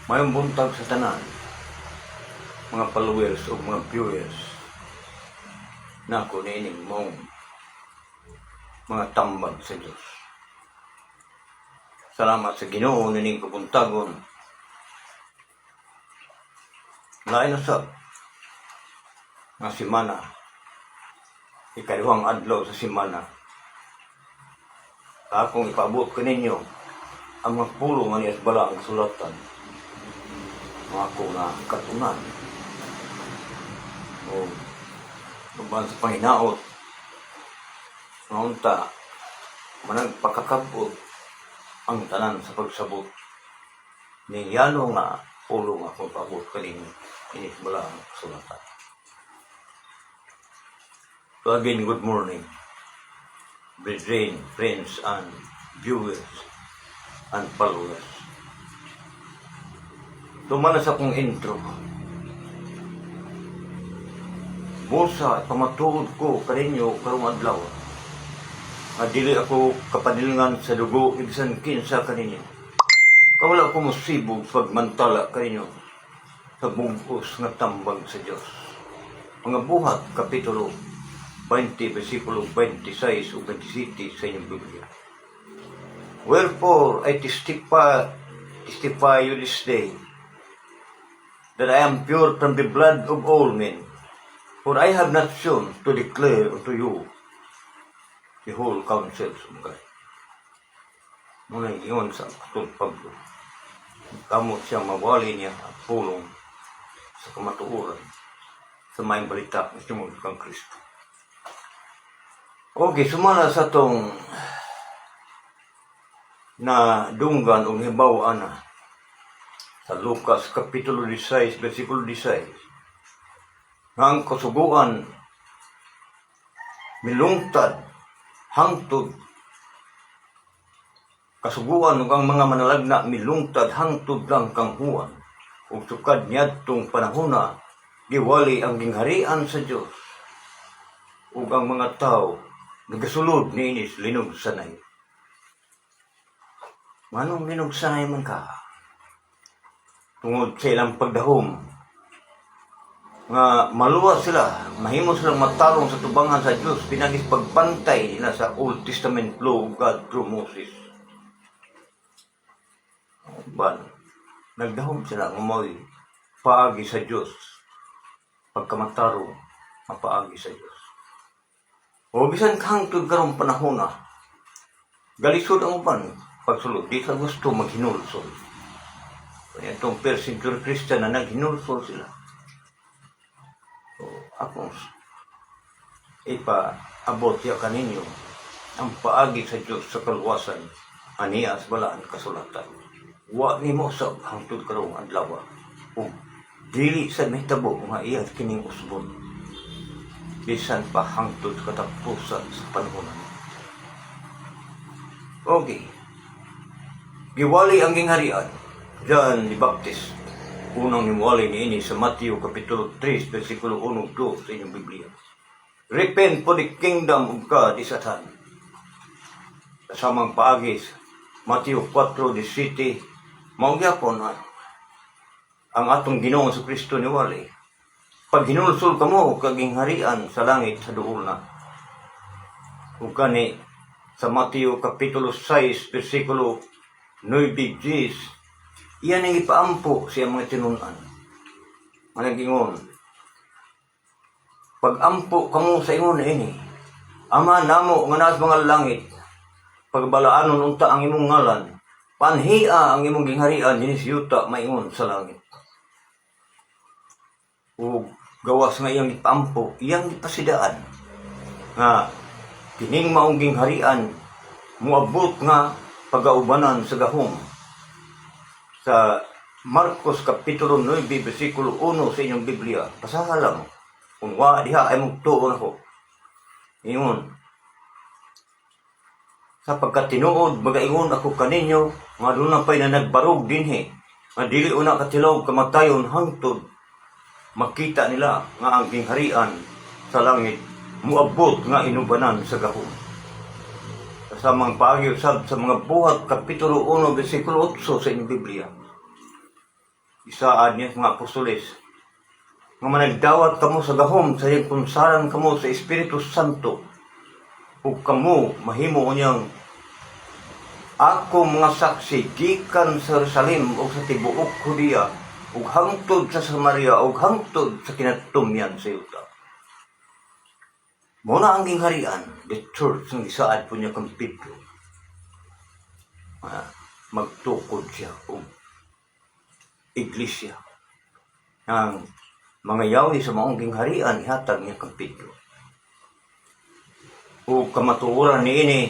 Mayong buntag sa tanan, mga followers o mga viewers na ako nining mong mga tambag sa Diyos. Salamat sa Ginoo nining kabuntagon. Lain na sa nga simana, ikaduhang adlaw sa simana, akong ipaabot ko ninyo ang mga pulong nga niyas bala ang sulatan mga ako na katunan o naban sa panginaot naunta managpakakabot ang tanan sa pagsabot ni yano nga pulong akong paabot kaninyo inis bala ang sulatan. So again, good morning, brethren, friends, and viewers and followers. Tumanas akong intro. Busa, pamatuod ko kaninyo karong adlaw. Nga dili ako kapanilingan sa dugo, ibisan kinsa kaninyo. Kawala ko musibog pagmantala kaninyo sa bungkos nga tambag sa Diyos. Mga buhat, kapitulo 20, versikulo 26 o 27 sa inyong Biblia. Wherefore I testify you this day, that I am pure from the blood of all men, for I have not shown to declare unto you the whole counsels of God. Muna yun sa Apostol Pablo. Kamot siyang mawali niya ang pulong sa kamatuoran sa mayang balita ng Simon kang Kristo. Okay, sumala sa itong na dunggan o hibaw-an na sa Lucas Kapitulo 16, versikulo 16. Ang kasuguan milungtad hangtod kasuguan ug ang mga manalagna milungtad hangtod lang kang huwan ug sukad niadtong panahona giwali ang gingharian sa Dios ug ang mga tao nagasulod niinis linog sanay. Manong linog sanay man ka? Tungod sa ilang pagdahom nga maluwas sila, mahimo silang matarong sa tubangan sa Diyos pinagis pagbantay nila sa Old Testament law of God through Moses. Ban, nagdahom sila nga mo'y paagi sa Diyos, pagkamatarong mapaagi sa Diyos. O bisan hangtod karong panahon na, galisod ang uban, pagsulod, di ka gusto maghinulsol. Kaya itong first century Christian na naghinulsol sila. So, akong ipaabot ya kaninyo ang paagi sa Diyos sa kaluwasan, aniya sa balaan kasulatan. Wa ni mo sa hangtod karong adlaw, o dili sa mahitabo nga iya kining usbon. Bisan pa hangtod katapusan sa panahon. Okay. Giwali ang gingharian. John the Baptist. Unang niwali niini sa Matthew Kapitulo 3, versikulo 1-2 sa inyong Biblia. Repent for the kingdom of God is at hand. Kasamang paagis, Matthew 4:17, maugyapon ang atong Ginoong sa Kristo niwali. Pag hinulsol ka mo, kaging harian sa langit sa duol na. Kung kani, sa Matthew Kapitulo 6, versikulo 9-10, iyan ang ipaampo siya mga tinunan. Managingon, pag-ampo ka mo sa ingon ini, Ama namo nga nas mga langit, pagbalaanon unta ang imong ngalan, panhia ang imong gingharian, dinis yuta maingon sa langit. O gawas nga iyang ipampo, iyang ipasidaan nga kining maong gingharian muabot nga pagaubanan sa gahom. Sa Marcos Kapitulo 9, versikulo 1 sa inyong Biblia, basahan lang kung wa diha ay magtuon ako. Ingon, sapagkat tinuod magaingon ako kaninyo nga doon pa'y na nagbarog dinhi nga dili una katilaw kamatayon hangtod makita nila nga ang gingharian sa langit muabot nga inubanan sa gahom. Kasamang paagi usab sa mga buhat Kapitulo 1, versikulo 8 sa inyong Biblia. isaad niya mga apostoles, nga managdawat kamo sa gahom, sa iyang punsaran kamo sa Espiritu Santo, ug kamo mahimo niyang ako mga saksi gikan sa Jerusalem ug sa tibuok Judea ug hangtod sa Samaria ug hangtod sa kinatumyan sa yuta. Muna ang gingharian, the church ng isaad po niya kang Pedro. Magtukod siya o iglesia ng mga yawi sa maong gingharian ihatag niya kang Pedro. O kamatuoran ni ini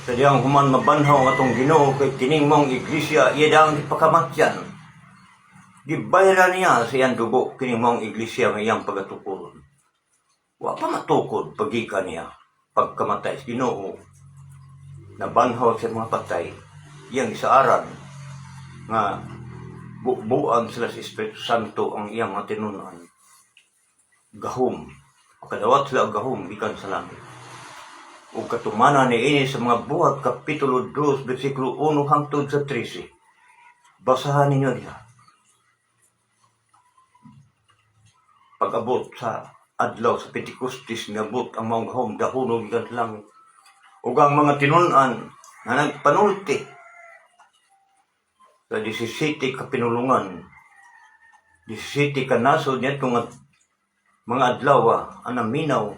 sa diyang human mabanhaw atong Ginoo kay kining mong iglesia iya daang ipakamatyan. Gibayra niya sa iyang dugo kining mong iglesia nga iyang pagatukuron. Wa pa matukod pagika niya pagkamatay sa Ginoo. Nabanhaw sa mga patay, iyang isaaran nga bubuan sila sa Espiritu Santo ang iyang mga tinunan. Gahom, makadawat sila ang gahom gikan sa langit. O katumanan ni ini sa mga buhat Kapitulo 2, versikulo 1 hangtod sa 13. Basahan ninyo niya. Pag-abot sa adlaw sa Pentecostes, ngabot ang mga gahom dahunog gikan sa langit. Ug ang mga tinunan na nagpanulti sa 17 ka pinulungan, 17 ka nasod niya itong mga adlaw ang naminaw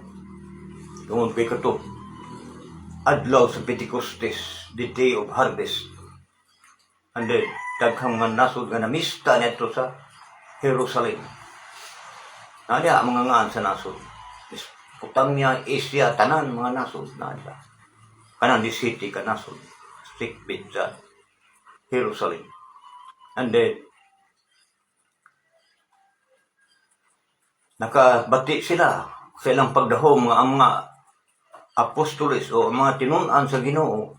tungod kay kato adlaw sa Pentecostes, the day of harvest. And then, daghang mga nasod nga namista nito sa Jerusalem. Nada ang mga ngaan sa nasod. Putamya, Asia, tanan mga nasod. Nada. Kanan di city ka nasod. Sikbit sa Jerusalem. And then, nakabati sila sa ilang pagdahom nga ang mga apostoles o ang mga tinunan sa Ginoo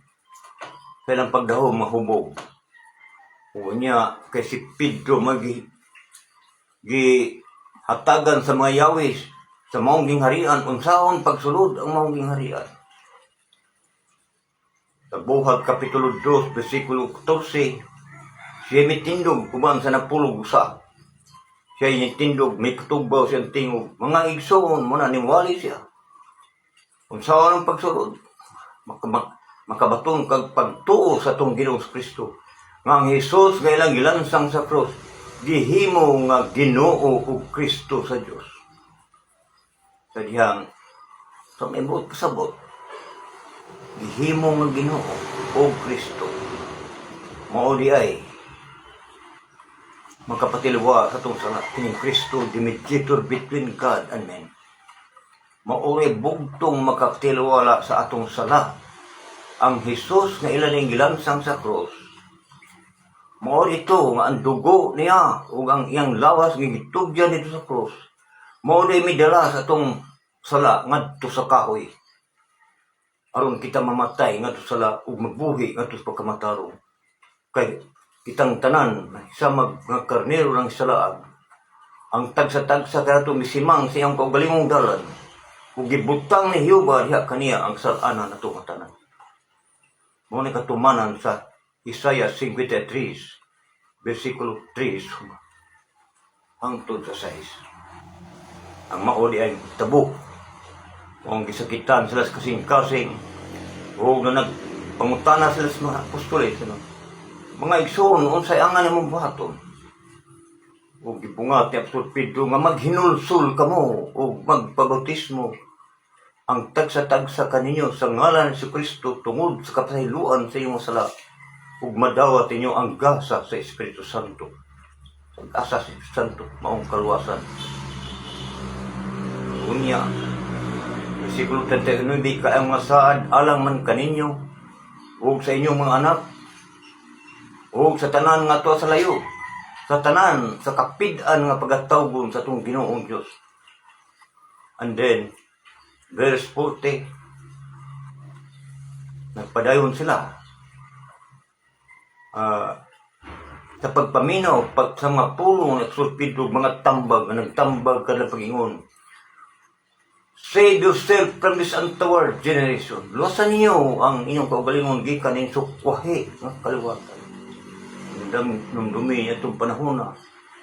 sa ilang pagdahom mahubog. O niya kay si Pedro hatagan sa mga yawis sa maong gingharian unsahon pagsulod ang maong gingharian. Sa Buhat Kapitulo 2 versikulo 14, siya mitindog kuban sa napulog usa. Siya mitindog may katubaw siyang tingog. Mga igsoon mo na niwali siya. Unsahon ang pagsulod makabaton kag pagtuo sa atong Ginoong Kristo. Nga ang Hesus nga ilang gilansang sa cross gihimo nga Ginoo ug Kristo sa Dios. Sa dihang sa may buot kasabot gihimo nga Ginoo ug Kristo. Mao di ay magkapatilwa sa itong sala kining Kristo, the mediator between God and men. Mauri bugtong makapatiluwala sa atong sala ang Hesus nga ilang gilansang sa cross. Mao ito nga ang dugo niya ug ang iyang lawas nga gitugyan dito sa cross. Mao di midala sa atong sala ngadto sa kahoy. Aron kita mamatay ngadto sa sala ug mabuhi ngadto sa pagkamatarong. Kay kitang tanan sa mga karnero ng salaag ang tagsa-tagsa kanato misimang sa iyang kaugalingong dalan ug gibutang ni Jehova diha kaniya ang salana nato nga tanan. Mao ni katumanan sa Isaiah 53 versikulo 3 hangtod sa 6. Ang mao di ay tabo. Ang gisakitan sila sa kasing-kasing o na nagpangutana sila sa mga apostoles. Mga igsoon, unsay angan imong buhaton? O gibungat ni Apostol Pedro nga maghinulsul kamo o magpabautismo ang tagsa-tagsa kaninyo sa ngalan ni Kristo tungod sa kapahiluan sa inyong sala ug madawat ninyo ang gasa sa Espiritu Santo. Ang gasa sa Espiritu Santo maong kaluwasan. Unya, versikulo 39, kay ang masaad alang man kaninyo ug sa inyong mga anak ug sa tanan nga tuwa sa layo, sa tanan sa kapid-an nga pagatawgon sa atong Ginoong Dios. And then verse 40, nagpadayon sila sa pagpaminaw sa mga pulong at sulpidog mga tambag na nagtambag kada pag-ingon. Save yourself from this untoward generation. Luwasan niyo ang inyong kaugalingon gikan ning sukwahi ng kaliwatan. ang numdumi itong panahon na.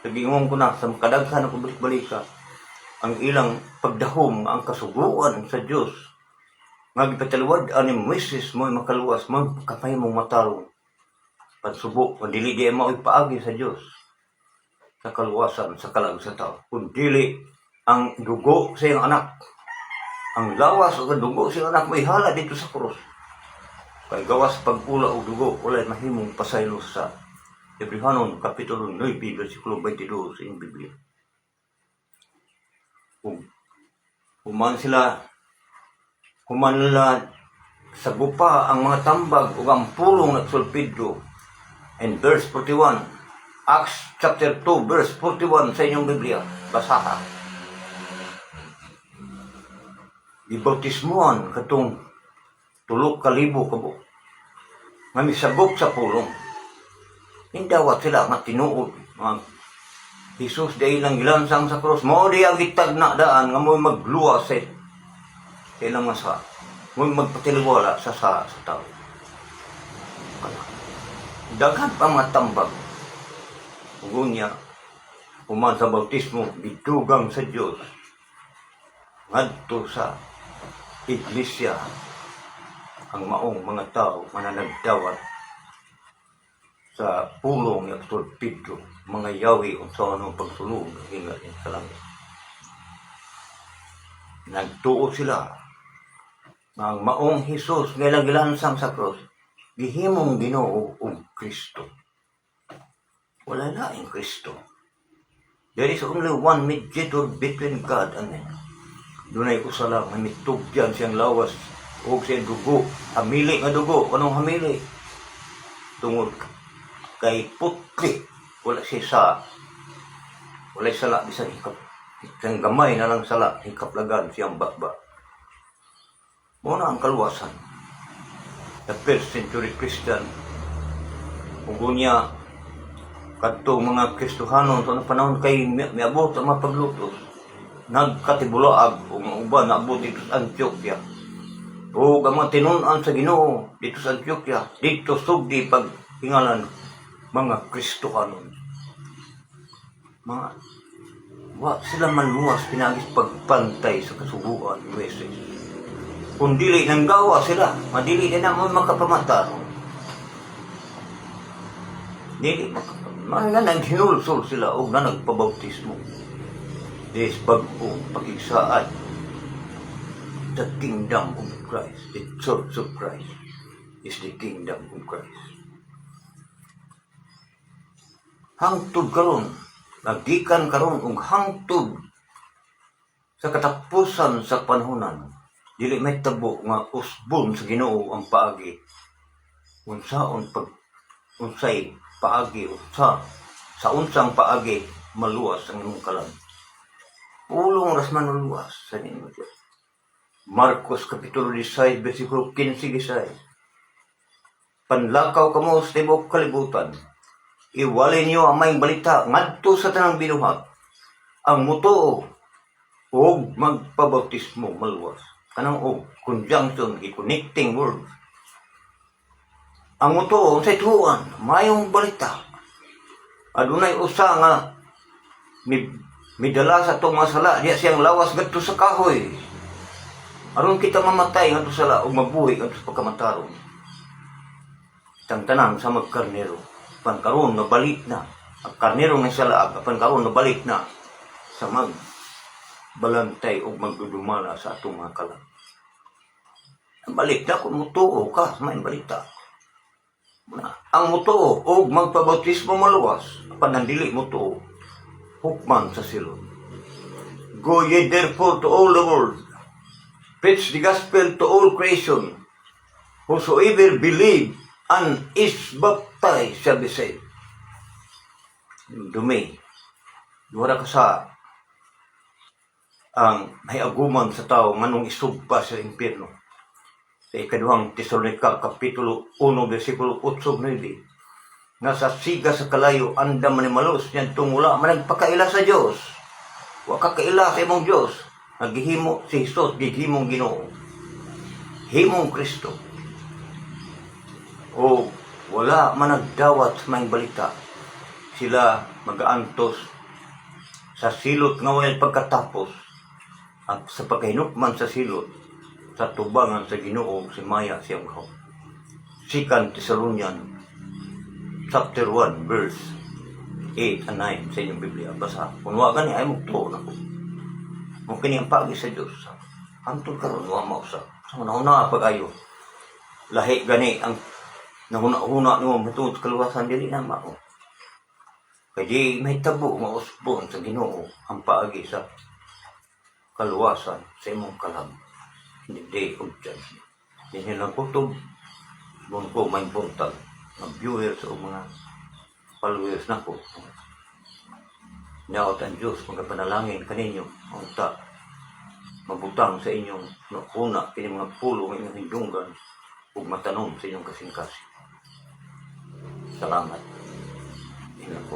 Nagingon ko na sa kadaghan ako balik-balika ang ilang pagdahom ang kasuguan sa Diyos. Nga gipatalwad ani Moises mo makaluwas mo kapay mong matarong. Pagsubok, dili di mo ipaagi sa Diyos sa kaluwasan, sa kalag sa tao. Kung dili ang dugo sa iyong anak, ang lawas o dugo sa iyong anak mo ihala dito sa krus. Kaya gawas pagpula o dugo, wala mahimong pasaylo sa Hebrehanon, Kapitulo 9, versikulo 22 sa inyong Biblia. Human nila sa gupa ang mga tambag o ang pulong nagsulpidyo. And verse 41, Acts chapter 2, verse 41 sa inyong Biblia, basaha. Ibautismuhan katong 3,000 kabo. Nga misabok sa pulong. Hindawat sila nga tinuod. Jesus dahil lang gilansang sa cross. Mao di ang gitag na daan nga mo magluwas sa ilang masa. Mo magpatiliwala sa tao. Daghan pa mga tambag. Ugunya, human sa bautismo, bitugang sa Diyos. Ngadto sa iglesia ang maong mga tao mananagdawat sa pulong ni Apostol Pedro, mga yawi o sa anong pagsulong hinga sa langit. Nagtuo sila ang maong Jesus nga gilansang sa cross, gihimong Ginoo og Kristo. Wala laing Kristo. There is only one mediator between God and men. Dunay usa lang nga mitugyan siyang lawas o siyang dugo. Hamili nga dugo. Anong hamili? Tungod kay putli. Wala siya sa. Wala sala bisan hikap. Siyang gamay na lang sala. Hikaplagan siyang bakba. Muna ang kaluwasan. The first century Christian. Ugunya kadtong mga Kristohanon sa panahon kay miabot ang mga paglutos. Nagkatibulaag o mga uban naabot dito sa Antioquia. O ang mga tinunan sa Ginoo dito sa Antioquia, dito sugdi paghingalan mga Kristohanon. Sila maluwas pinagis pagpantay sa kasubuan ng Weses. Kung dili nang gawa sila, madili din naman makapamata. Dili makapamata. Nang hinulsol sila o na nagpabautismo. This bagong pag-igsaad. The kingdom of Christ, the church of Christ, is the kingdom of Christ. Hangtod karon, nagdikan karon og hangtod sa katapusan sa panhunan. Dili may tabo nga usbon sa Ginoo ang paagi. Unsay paagi sa unsang paagi maluwas ang imong kalam. Ulong ras manuluwas sa inyo. Marcos Kapitulo 16, versikulo 15-16. Panlakaw kamo sa tibok kalibutan. Iwalay niyo ang may balita ngadto sa tanang binuhat. Ang mutuo o magpabautismo maluwas. Kanang o conjunction, connecting words. Ang mutuo sa ituan, mayong balita. Adunay usa nga midala sa itong masala, diya siyang lawas gadto sa kahoy. Aron kita mamatay gadto sa la o mabuhi gadto sa pagkamatarong. Tanan sa magkarnero. Pankaron nabalik na. Ang karnero ng salaag, pankaron nabalik na sa magbalantay o magdudumala sa atong mga kalang. Ang balik na kung mutuo ka, may balita. Ang mutuo o magpabautismo maluwas, panandili mutuo. Hukman sa silon. Go ye therefore to all the world. Preach the gospel to all creation. Whosoever believe and is baptized shall be saved. Dumi. Duwara ka sa ang may aguman sa tao manong isugpa sa impyerno. Sa ikaduhang Tesalonica, Kapitulo 1, versikulo 8-9. Nasa siga sa kalayo, andam man malos, yan tumula, managpakaila sa Diyos. Wa kakaila sa imong Diyos. Naghihimo si Jesus, gihimong Ginoo. Himong Kristo. O wala managdawat sa mga balita. sila mag-aantos sa silot nga walay pagkatapos at sa pagkahinukman sa silot sa tubangan sa Ginoo si Maya siyang kao. 2 Thessalonians chapter 1 verse 8 and 9 sa inyong Biblia. Basa. Kung wa gani ay mugtuon ako. Kung kini ang pagi sa Diyos. Antong karon wa mao sa. Sa una pag-ayo. Lahi gani ang nahuna-huna niyo matungod sa kaluwasan dili na mao. Kaya di may tabo mausbon sa Ginoo ang paagi sa kaluwasan sa imong kalam. The day of judgment. Yan lang kutob. Doon ko may buntag ng viewers o mga followers na ko. Nyaot ang Diyos magkapanalangin kaninyo ang ta mabutang sa inyong una kini mga pulo ng inyong hindunggan ug matanom sa inyong kasing-kasing. Salamat. Ina ko.